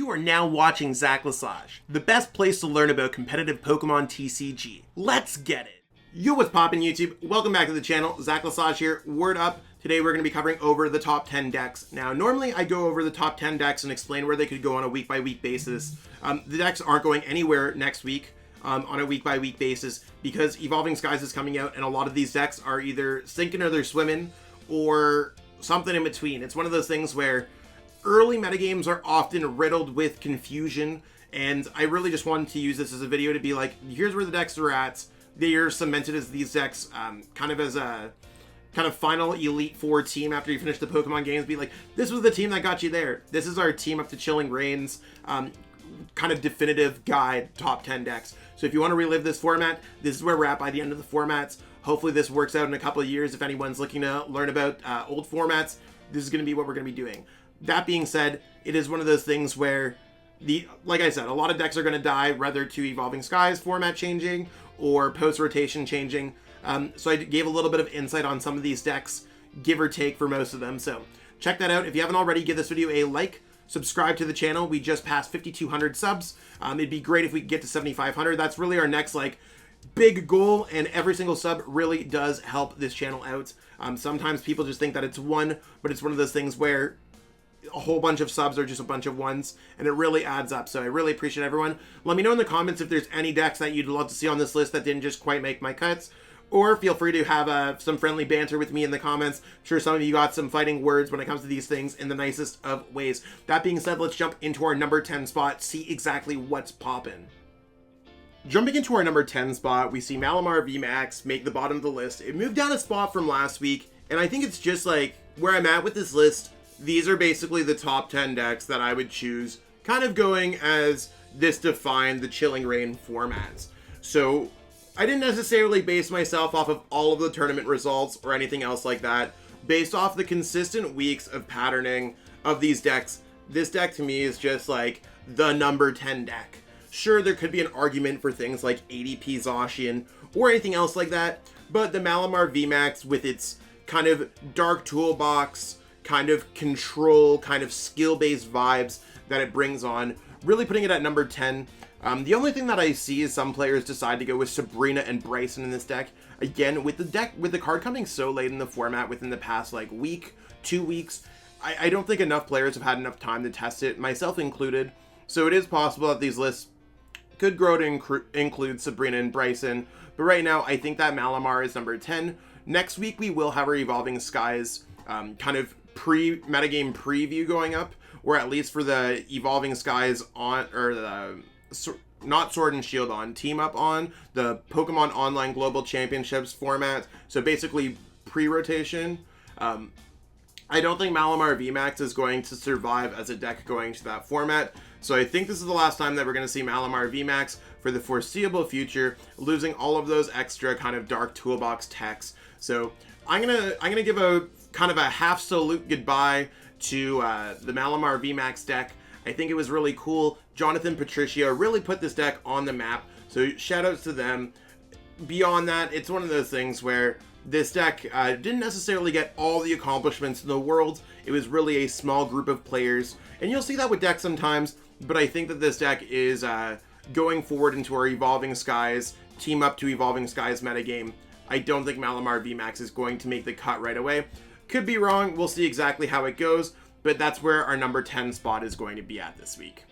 You are now watching Zach Lesage, the best place to learn about competitive Pokemon TCG. Let's get it! Yo, what's poppin' YouTube? Welcome back to the channel. Zach Lesage here. Word up. Today we're going to be covering over the top 10 decks. Now, normally I go over the top 10 decks and explain where they could go on a week-by-week basis. The decks aren't going anywhere next week on a week-by-week basis because Evolving Skies is coming out and a lot of these decks are either sinking or they're swimming or something in between. It's one of those things where early metagames are often riddled with confusion, and I really just wanted to use this as a video to be like, here's where the decks are at. They're cemented as these decks, kind of as a final Elite Four team after you finish the Pokemon games. Be like, this was the team that got you there. This is our team up to Chilling Reigns, kind of definitive guide, top 10 decks. So if you want to relive this format, this is where we're at by the end of the formats. Hopefully this works out in a couple of years. If anyone's looking to learn about old formats, this is going to be what we're going to be doing. That being said, it is one of those things where, like I said, a lot of decks are going to die, whether to Evolving Skies format changing or post-rotation changing. So I gave a little bit of insight on some of these decks, give or take for most of them. So check that out. If you haven't already, give this video a like, subscribe to the channel. We just passed 5,200 subs. It'd be great if we could get to 7,500. That's really our next big goal, and every single sub really does help this channel out. Sometimes people just think that it's one, but it's one of those things where a whole bunch of subs are just a bunch of ones, and it really adds up. So I really appreciate everyone. Let me know in the comments if there's any decks that you'd love to see on this list that didn't just quite make my cuts, or feel free to have some friendly banter with me in the comments. I'm sure some of you got some fighting words when it comes to these things in the nicest of ways. That being said, let's jump into our number 10 spot, see exactly what's poppin'. Jumping into our number 10 spot, we see Malamar VMAX make the bottom of the list. It moved down a spot from last week, and I think it's just like where I'm at with this list. These are basically the top 10 decks that I would choose, kind of going as this defined the Chilling Reign formats. So I didn't necessarily base myself off of all of the tournament results or anything else like that. Based off the consistent weeks of patterning of these decks, this deck to me is just like the number 10 deck. Sure, there could be an argument for things like ADP Zacian or anything else like that, but the Malamar VMAX with its kind of dark toolbox, kind of control, kind of skill-based vibes that it brings on, really putting it at number 10. The only thing that I see is some players decide to go with Sabrina and Bryson in this deck. Again, with the card coming so late in the format within the past week, 2 weeks, I don't think enough players have had enough time to test it, myself included. So it is possible that these lists could grow to include Sabrina and Bryson, but right now I think that Malamar is number 10. Next week we will have our Evolving Skies kind of metagame preview going up, or at least for the Evolving Skies on, or the not Sword and Shield on, Team Up on the Pokemon Online Global Championships format. So basically pre-rotation. I don't think Malamar VMAX is going to survive as a deck going to that format. So I think this is the last time that we're going to see Malamar VMAX for the foreseeable future, losing all of those extra kind of dark toolbox techs. So I'm gonna give a kind of a half salute goodbye to the Malamar VMAX deck. I think it was really cool. Jonathan Patricio really put this deck on the map, so shout outs to them. Beyond that, it's one of those things where this deck didn't necessarily get all the accomplishments in the world. It was really a small group of players, and you'll see that with decks sometimes, but I think that this deck is going forward into our Evolving Skies, Team Up to Evolving Skies metagame. I don't think Malamar VMAX is going to make the cut right away. Could be wrong, we'll see exactly how it goes, but that's where our number 10 spot is going to be at this week.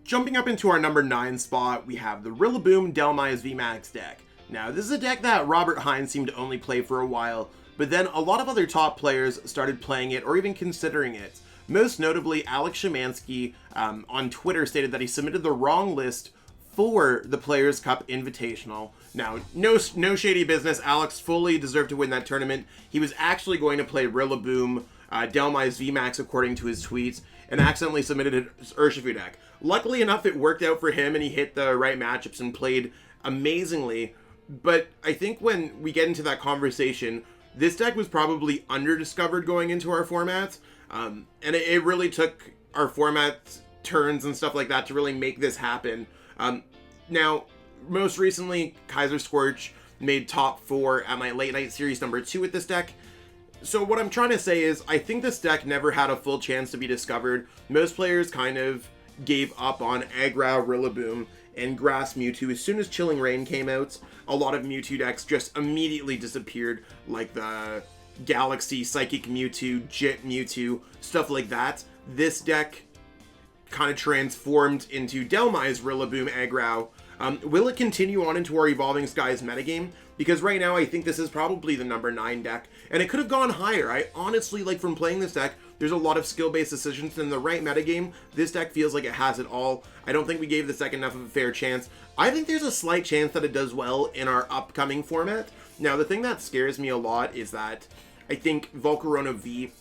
Jumping up into our number 9 spot, we have the RILLABOOM DHELMISE VMAX deck. Now, this is a deck that Robert Hines seemed to only play for a while, but then a lot of other top players started playing it or even considering it. Most notably, Alex Szymanski on Twitter stated that he submitted the wrong list for the Players' Cup Invitational. Now, no shady business. Alex fully deserved to win that tournament. He was actually going to play RILLABOOM DHELMISE VMAX according to his tweets, and accidentally submitted his URSHIFU deck. Luckily enough, it worked out for him, and he hit the right matchups and played amazingly. But I think when we get into that conversation, this deck was probably under-discovered going into our formats, and it really took our format turns and stuff like that to really make this happen. Now, most recently, Kaiser Scorch made top 4 at my late night series number 2 with this deck. So what I'm trying to say is, I think this deck never had a full chance to be discovered. Most players kind of gave up on Aggro, Rillaboom, and Grass Mewtwo. As soon as Chilling Rain came out, a lot of Mewtwo decks just immediately disappeared, like the Galaxy, Psychic Mewtwo, Jit Mewtwo, stuff like that. This deck kind of transformed into DHELMISE, Rillaboom, Aggro. Will it continue on into our Evolving Skies metagame? Because right now I think this is probably the number 9 deck, and it could have gone higher. I honestly, like, from playing this deck, there's a lot of skill-based decisions in the right metagame. This deck feels like it has it all. I don't think we gave this deck enough of a fair chance. I think there's a slight chance that it does well in our upcoming format. Now, the thing that scares me a lot is that I think Volcarona V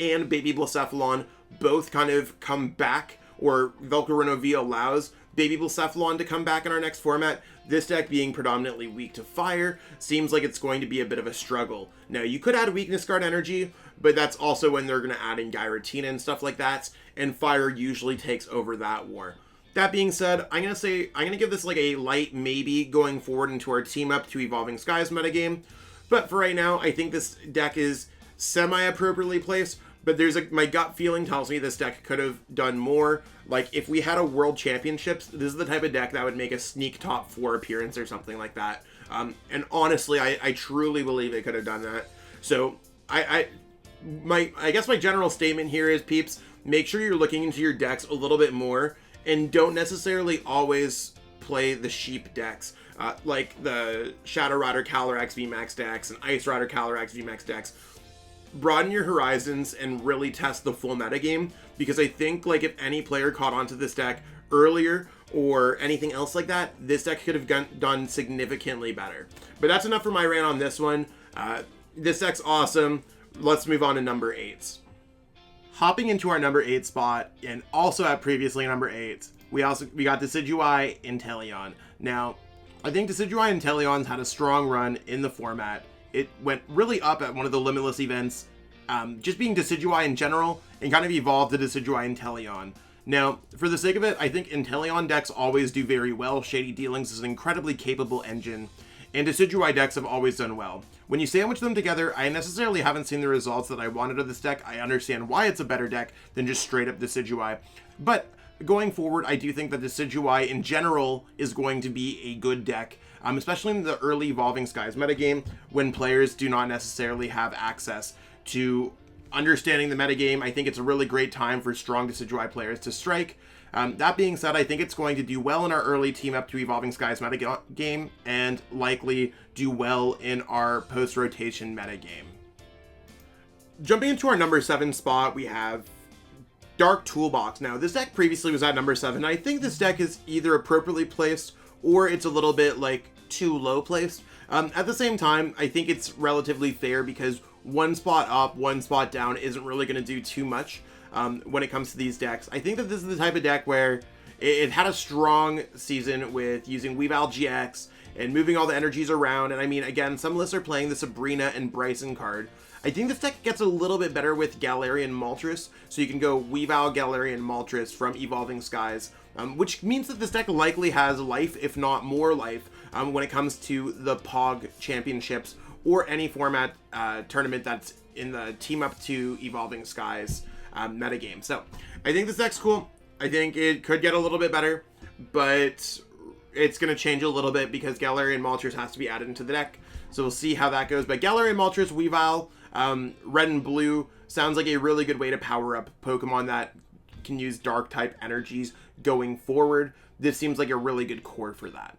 and Baby Blacephalon both kind of come back, or Volcarona V allows Baby Blacephalon to come back in our next format. This deck being predominantly weak to fire seems like it's going to be a bit of a struggle. Now, you could add Weakness Guard Energy, but that's also when they're going to add in Giratina and stuff like that, and fire usually takes over that war. That being said, I'm going to give this like a light maybe going forward into our Team Up to Evolving Skies metagame. But for right now, I think this deck is semi-appropriately placed, but my gut feeling tells me this deck could have done more. Like, if we had a World Championships, this is the type of deck that would make a sneak top 4 appearance or something like that. And honestly, I truly believe it could have done that. So, I guess my general statement here is, peeps, make sure you're looking into your decks a little bit more, and don't necessarily always play the sheep decks. Like the Shadow Rider Calyrex VMAX decks and Ice Rider Calyrex VMAX decks. Broaden your horizons and really test the full metagame, because I think, like, if any player caught onto this deck earlier or anything else like that, this deck could have done significantly better. But that's enough for my rant on this one. This deck's awesome. Let's move on to number 8. Hopping into our number 8 spot, and also at previously number 8, we got Decidueye Inteleon. Now, I think Decidueye Inteleon's had a strong run in the format. It went really up at one of the Limitless events, just being Decidueye in general, and kind of evolved to Decidueye Inteleon. Now, for the sake of it, I think Inteleon decks always do very well. Shady Dealings is an incredibly capable engine, and Decidueye decks have always done well. When you sandwich them together, I necessarily haven't seen the results that I wanted of this deck. I understand why it's a better deck than just straight up Decidueye, but going forward, I do think that Decidueye in general is going to be a good deck, especially in the early Evolving Skies metagame, when players do not necessarily have access to understanding the metagame. I think it's a really great time for strong Decidueye players to strike. That being said, I think it's going to do well in our early Team Up to Evolving Skies metagame, and likely do well in our post-rotation metagame. Jumping into our number 7 spot, we have Dark Toolbox. Now, this deck previously was at number 7. I think this deck is either appropriately placed, or it's a little bit, like, too low placed. At the same time, I think it's relatively fair, because one spot up, one spot down isn't really going to do too much when it comes to these decks. I think that this is the type of deck where it had a strong season with using Weavile GX and moving all the energies around. And I mean, again, some lists are playing the Sabrina and Bryson card. I think this deck gets a little bit better with Galarian Moltres, so you can go Weavile Galarian Moltres from Evolving Skies, which means that this deck likely has life, if not more life, when it comes to the POG Championships or any format tournament that's in the Team Up to Evolving Skies metagame. So I think this deck's cool. I think it could get a little bit better, but it's going to change a little bit because Galarian Moltres has to be added into the deck. So we'll see how that goes. But Galarian Moltres, Weavile, red and blue sounds like a really good way to power up Pokemon that can use dark type energies going forward. This seems like a really good core for that.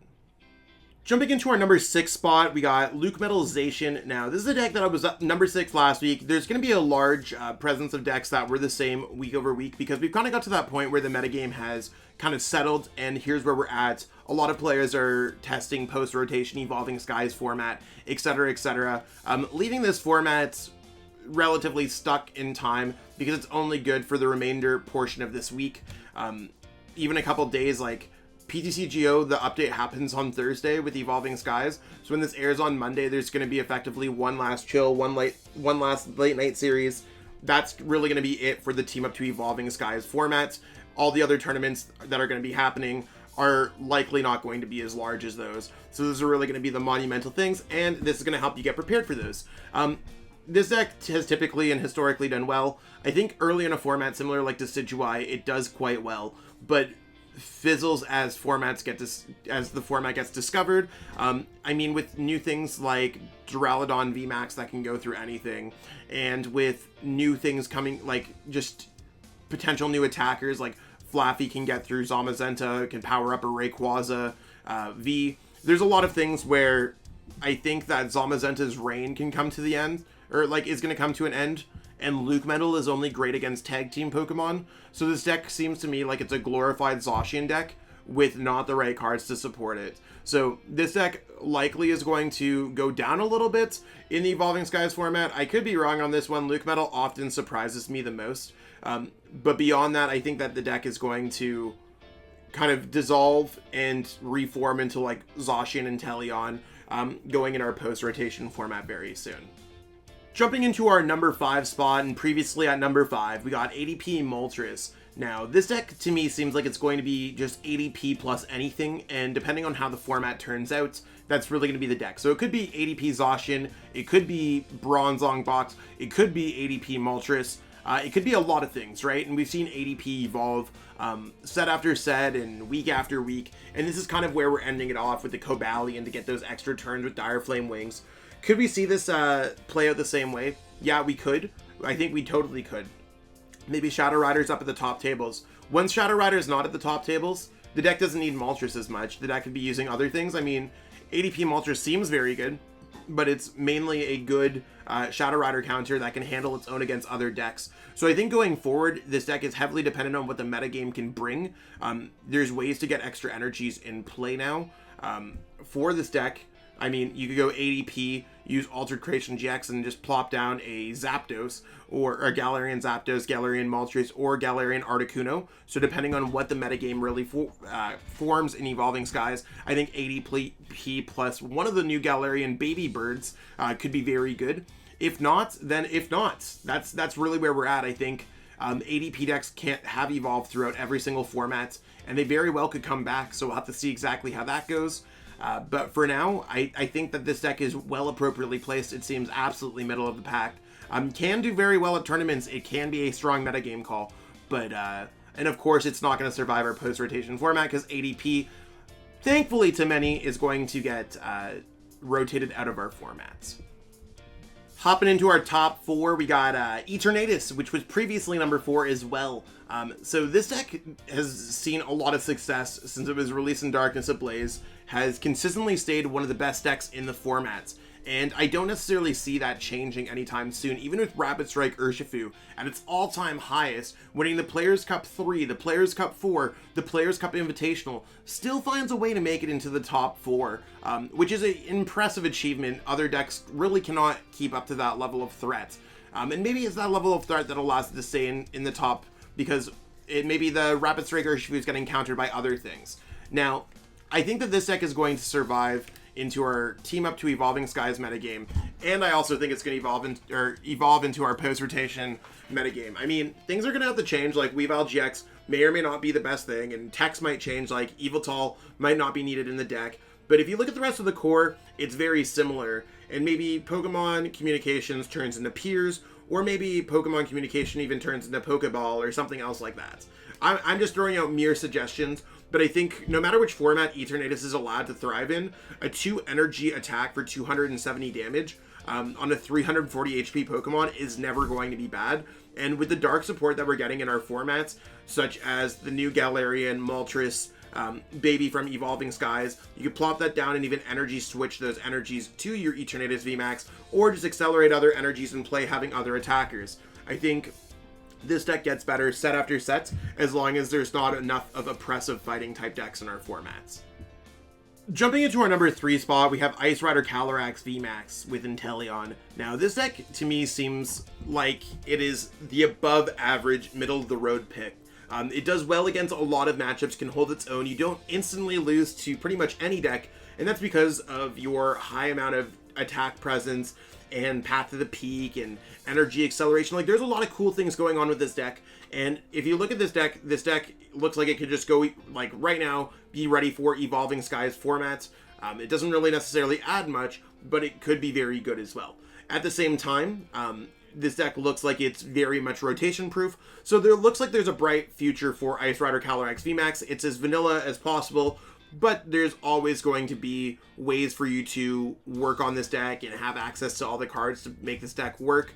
Jumping into our number 6 spot, we got LUCMETALization. Now, this is a deck that was number 6 last week. There's going to be a large presence of decks that were the same week over week, because we've kind of got to that point where the metagame has kind of settled, and here's where we're at. A lot of players are testing post-rotation Evolving Skies format, etc., etc., leaving this format relatively stuck in time because it's only good for the remainder portion of this week. Even a couple days, like PTCGO, the update happens on Thursday with Evolving Skies. So when this airs on Monday, there's going to be effectively one last chill, one last late night series. That's really going to be it for the Team Up to Evolving Skies format. All the other tournaments that are going to be happening are likely not going to be as large as those. So those are really going to be the monumental things, and this is going to help you get prepared for those. This deck has typically and historically done well. I think early in a format similar like Decidueye, it does quite well. but fizzles as as the format gets discovered. I mean, with new things like Duraludon VMAX that can go through anything, and with new things coming, like just potential new attackers like Flaffy can get through Zamazenta, can power up a Rayquaza V. There's a lot of things where I think that Zamazenta's reign can come to the end, or like is going to come to an end, and LUCMETAL is only great against tag team Pokemon. So this deck seems to me like it's a glorified Zacian deck with not the right cards to support it. So this deck likely is going to go down a little bit in the Evolving Skies format. I could be wrong on this one. LUCMETAL often surprises me the most. But beyond that, I think that the deck is going to kind of dissolve and reform into like Zacian and Inteleon, going in our post-rotation format very soon. Jumping into our number 5 spot, and previously at number 5, we got ADP Moltres. Now, this deck to me seems like it's going to be just ADP plus anything, and depending on how the format turns out, that's really going to be the deck. So it could be ADP Zacian, it could be Bronzong Box, it could be ADP Moltres, it could be a lot of things, right? And we've seen ADP evolve set after set and week after week, and this is kind of where we're ending it off with the Cobalion to get those extra turns with Dire Flame Wings. Could we see this play out the same way? Yeah, we could. I think we totally could. Maybe Shadow Rider's up at the top tables. Once Shadow Rider's not at the top tables, the deck doesn't need Moltres as much. The deck could be using other things. I mean, ADP Moltres seems very good, but it's mainly a good Shadow Rider counter that can handle its own against other decks. So I think going forward, this deck is heavily dependent on what the metagame can bring. There's ways to get extra energies in play now for this deck. I mean, you could go ADP, use Altered Creation GX, and just plop down a Zapdos, or a Galarian Zapdos, Galarian Moltres, or Galarian Articuno. So depending on what the metagame really forms in Evolving Skies, I think ADP plus one of the new Galarian Baby Birds could be very good. If not, then if not. That's really where we're at, I think. ADP decks can't have evolved throughout every single format, and they very well could come back, so we'll have to see exactly how that goes. But for now, I think that this deck is well appropriately placed. It seems absolutely middle of the pack. Can do very well at tournaments. It can be a strong metagame call. But, and of course, it's not going to survive our post-rotation format because ADP, thankfully to many, is going to get rotated out of our formats. Hopping into our top 4, we got Eternatus, which was previously number 4 as well. So this deck has seen a lot of success since it was released in Darkness Ablaze, has consistently stayed one of the best decks in the formats, and I don't necessarily see that changing anytime soon, even with Rapid Strike Urshifu at its all-time highest, winning the Players' Cup 3, the Players' Cup 4, the Players' Cup Invitational, still finds a way to make it into the top 4, which is an impressive achievement. Other decks really cannot keep up to that level of threat, and maybe it's that level of threat that allows it to stay in the top, because maybe the Rapid Strike Urshifu is getting countered by other things. Now, I think that this deck is going to survive into our Team Up to Evolving Skies metagame, and I also think it's going to evolve into our post-rotation metagame. I mean, things are going to have to change, like Weavile GX may or may not be the best thing, and text might change, like Yveltal might not be needed in the deck, but if you look at the rest of the core, it's very similar, and maybe Pokemon Communications turns into Piers, or maybe Pokemon Communication even turns into Pokeball or something else like that. I'm just throwing out mere suggestions, but I think no matter which format Eternatus is allowed to thrive in, a 2 energy attack for 270 damage on a 340 HP Pokemon is never going to be bad. And with the dark support that we're getting in our formats, such as the new Galarian Moltres baby from Evolving Skies, you could plop that down and even energy switch those energies to your Eternatus VMAX, or just accelerate other energies in play having other attackers. I think this deck gets better set after set, as long as there's not enough of oppressive fighting type decks in our formats. Jumping into our number 3 spot, we have Ice Rider Calyrex VMAX with Inteleon. Now, this deck to me seems like it is the above average, middle of the road pick. It does well against a lot of matchups, can hold its own. You don't instantly lose to pretty much any deck, and that's because of your high amount of attack presence and Path to the Peak and energy acceleration. Like, there's a lot of cool things going on with this deck, and if you look at this deck looks like it could just go, like, right now, be ready for Evolving Skies formats. It doesn't really necessarily add much, but it could be very good as well. At the same time, this deck looks like it's very much rotation proof. So there looks like there's a bright future for Ice Rider Calyrex VMAX. It's as vanilla as possible, but there's always going to be ways for you to work on this deck and have access to all the cards to make this deck work.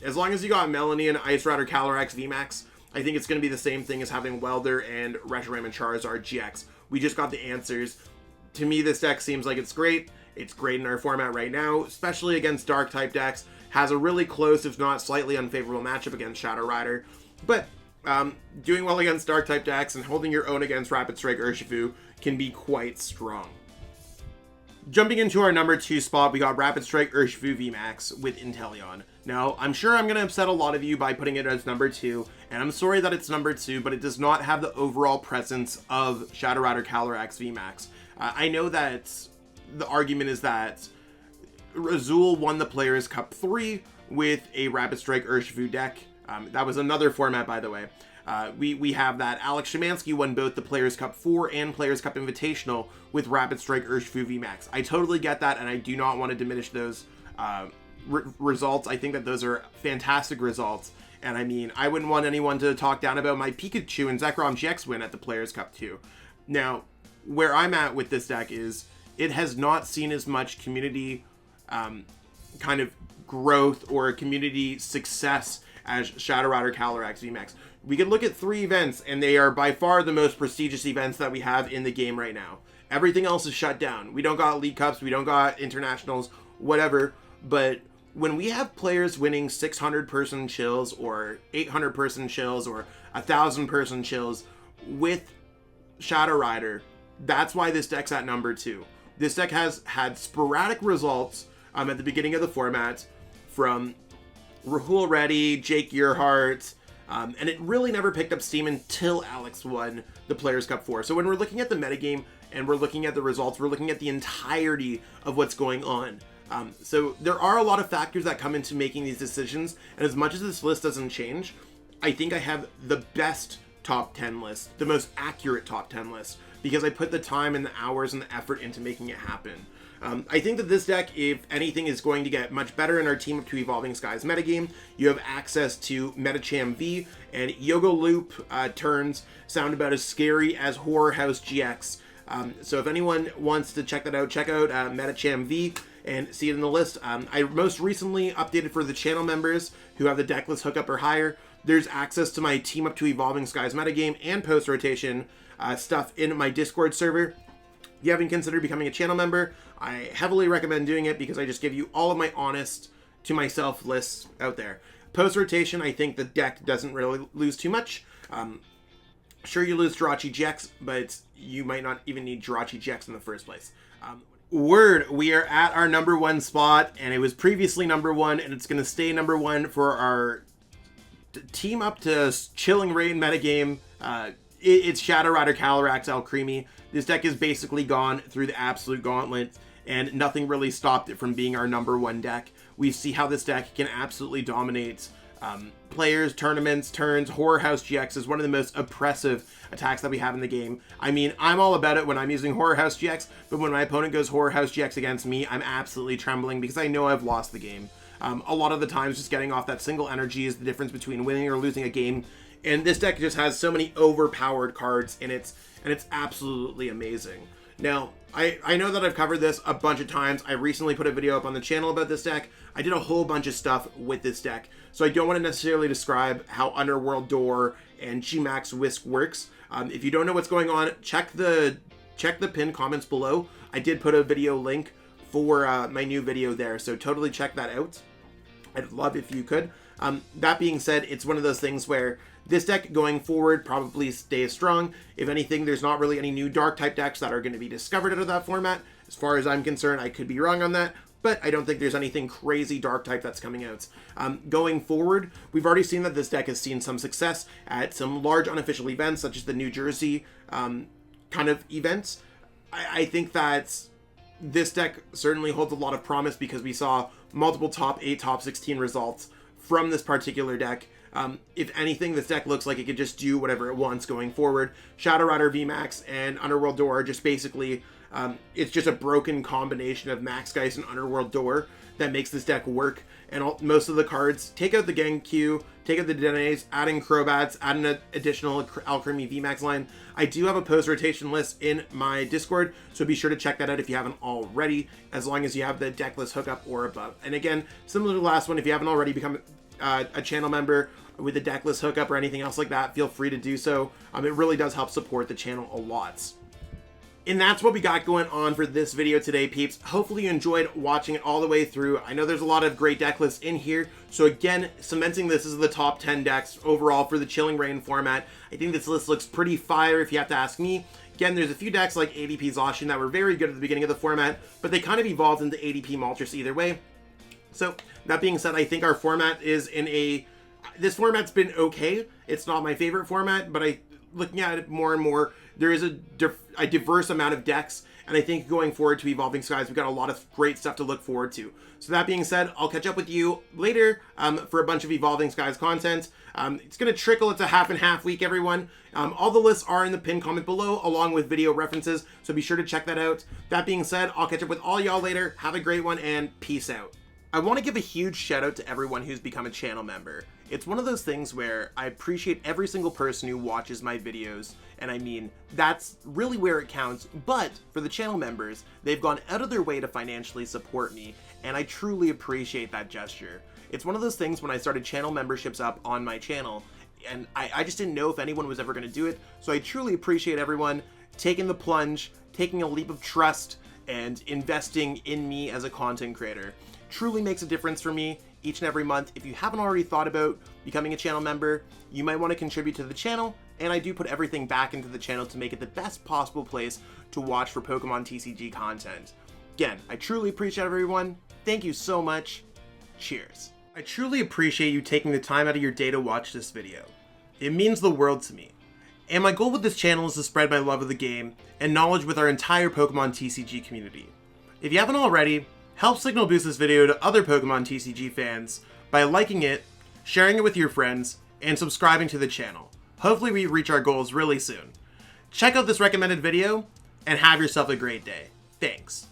As long as you got Melanie and Ice Rider Calyrex VMAX, I think it's going to be the same thing as having Welder and Reshiram and Charizard GX. We just got the answers. To me, this deck seems like it's great. It's great in our format right now, especially against Dark type decks. Has a really close, if not slightly unfavorable matchup against Shadow Rider. But doing well against Dark type decks and holding your own against Rapid Strike URSHIFU can be quite strong. Jumping into our number 2 spot, we got Rapid Strike URSHIFU VMAX with Inteleon. Now, I'm sure I'm going to upset a lot of you by putting it as number 2, and I'm sorry that it's number 2, but it does not have the overall presence of Shadow Rider Calyrex VMAX. I know that the argument is that Azul won the Players' Cup 3 with a Rapid Strike URSHIFU deck. That was another format, by the way. We have that Alex Szymanski won both the Players' Cup 4 and Players' Cup Invitational with Rapid Strike URSHIFU VMAX. I totally get that, and I do not want to diminish those results. I think that those are fantastic results, and I mean, I wouldn't want anyone to talk down about my Pikachu and Zekrom GX win at the Players' Cup 2. Now, where I'm at with this deck is it has not seen as much community kind of growth or community success as Shadow Rider Calyrex VMAX. We can look at 3 events, and they are by far the most prestigious events that we have in the game right now. Everything else is shut down. We don't got League Cups, we don't got Internationals, whatever, but when we have players winning 600-person chills or 800-person chills or 1,000-person chills with Shadow Rider, that's why this deck's at number 2. This deck has had sporadic results at the beginning of the format from Rahul Reddy, Jake Earhart, and it really never picked up steam until Alex won the Players' Cup 4. So when we're looking at the metagame and we're looking at the results, we're looking at the entirety of what's going on. So there are a lot of factors that come into making these decisions, and as much as this list doesn't change, I think I have the best top 10 list, the most accurate top 10 list, because I put the time and the hours and the effort into making it happen. I think that this deck, if anything, is going to get much better in our Team Up to Evolving Skies metagame. You have access to Metacham V, and Yogo Loop turns sound about as scary as Horror House GX. So if anyone wants to check that out, check out Metacham V and see it in the list. I most recently updated for the channel members who have the deck list hookup or higher. There's access to my Team Up to Evolving Skies metagame and post-rotation stuff in my Discord server. If you haven't considered becoming a channel member, I heavily recommend doing it because I just give you all of my honest to myself lists out there. Post-rotation, I think the deck doesn't really lose too much. Sure, you lose Jirachi GX, but you might not even need Jirachi GX in the first place. We are at our number 1 spot, and it was previously number 1, and it's going to stay number 1 for our Team Up to Chilling Rain metagame. It's Shadow Rider Calyrex ALCREMIE. This deck is basically gone through the absolute gauntlet, and nothing really stopped it from being our number 1 deck. We see how this deck can absolutely dominate players, tournaments, turns. Horror House GX is one of the most oppressive attacks that we have in the game. I mean, I'm all about it when I'm using Horror House GX, but when my opponent goes Horror House GX against me, I'm absolutely trembling because I know I've lost the game. A lot of the times, just getting off that single energy is the difference between winning or losing a game. And this deck just has so many overpowered cards in it, and it's absolutely amazing. Now, I know that I've covered this a bunch of times. I recently put a video up on the channel about this deck. I did a whole bunch of stuff with this deck, so I don't want to necessarily describe how Underworld Door and G-Max Whisk works. If you don't know what's going on, check the pinned comments below. I did put a video link for my new video there, so totally check that out. I'd love if you could. That being said, it's one of those things where this deck going forward probably stays strong. If anything, there's not really any new dark type decks that are going to be discovered out of that format. As far as I'm concerned, I could be wrong on that, but I don't think there's anything crazy dark type that's coming out. Going forward, we've already seen that this deck has seen some success at some large unofficial events, such as the New Jersey kind of events. I think that this deck certainly holds a lot of promise because we saw multiple top 8, top 16 results from this particular deck. If anything, this deck looks like it could just do whatever it wants going forward. Shadow Rider VMAX and Underworld Door are just basically, it's just a broken combination of Max Geist and Underworld Door that makes this deck work. And most of the cards, take out the Genku, take out the Denes, add in Crobats, add in an additional ALCREMIE VMAX line. I do have a post-rotation list in my Discord, so be sure to check that out if you haven't already, as long as you have the deck list hookup or above. And again, similar to the last one, if you haven't already become a channel member with the deck list hookup or anything else like that, feel free to do so. It really does help support the channel a lot. And that's what we got going on for this video today, peeps. Hopefully you enjoyed watching it all the way through. I know there's a lot of great deck lists in here. So again, cementing this as the top 10 decks overall for the Chilling Reign format. I think this list looks pretty fire if you have to ask me. Again, there's a few decks like ADP Zacian that were very good at the beginning of the format, but they kind of evolved into ADP Moltres either way. So that being said, I think our format is this format's been okay. It's not my favorite format, but looking at it more and more, there is a diverse amount of decks, and I think going forward to Evolving Skies, we've got a lot of great stuff to look forward to. So that being said, I'll catch up with you later for a bunch of Evolving Skies content. It's going to trickle. It's a half and half week, everyone. All the lists are in the pinned comment below, along with video references, so be sure to check that out. That being said, I'll catch up with all y'all later. Have a great one, and peace out. I want to give a huge shout out to everyone who's become a channel member. It's one of those things where I appreciate every single person who watches my videos, and I mean, that's really where it counts, but for the channel members, they've gone out of their way to financially support me, and I truly appreciate that gesture. It's one of those things when I started channel memberships up on my channel, and I just didn't know if anyone was ever going to do it, so I truly appreciate everyone taking the plunge, taking a leap of trust, and investing in me as a content creator. Truly makes a difference for me each and every month. If you haven't already thought about becoming a channel member, you might want to contribute to the channel, and I do put everything back into the channel to make it the best possible place to watch for Pokemon TCG content. Again, I truly appreciate everyone. Thank you so much. Cheers. I truly appreciate you taking the time out of your day to watch this video. It means the world to me. And my goal with this channel is to spread my love of the game and knowledge with our entire Pokemon TCG community. If you haven't already, help signal boost this video to other Pokemon TCG fans by liking it, sharing it with your friends, and subscribing to the channel. Hopefully we reach our goals really soon. Check out this recommended video, and have yourself a great day. Thanks.